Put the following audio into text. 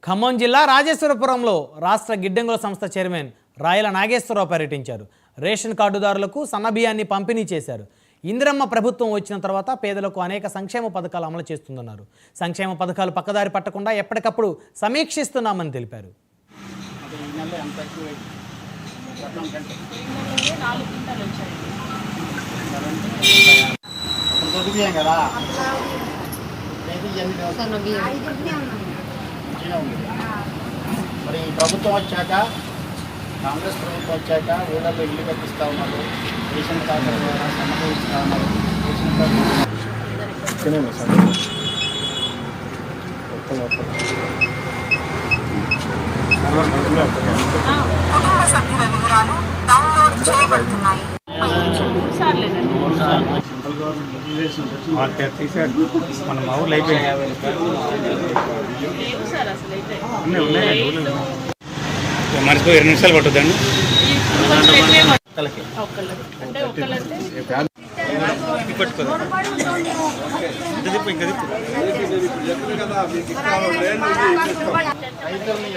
ఖమ్మం జిల్లా రాజేశ్వరపురంలో రాష్ట్ర గిడ్డంగుల సంస్థ చైర్మన్ రాయల నాగేశ్వరరావు పర్యటించారు. రేషన్ కార్డుదారులకు సన్నబియ్యాన్ని పంపిణీ చేశారు. ఇందిరమ్మ ప్రభుత్వం వచ్చిన తర్వాత పేదలకు అనేక సంక్షేమ పథకాలు అమలు చేస్తుందన్నారు. సంక్షేమ పథకాలు పక్కదారి పట్టకుండా ఎప్పటికప్పుడు సమీక్షిస్తున్నామని తెలిపారు. మరి ప్రభుత్వం వచ్చాక కాంగ్రెస్ ప్రభుత్వం వచ్చాక ఊళ్ళలో ఇల్లు కట్టిస్తూ ఉన్నారు, రేషన్ కార్డుల ద్వారా సమకూరుస్తూ ఉన్నారు. రేషన్ మన మా ఊళ్ళో అయిపోయింది. మనిషికి 2 నిమిషాలు పట్టుద్దండి. రైతుల్ని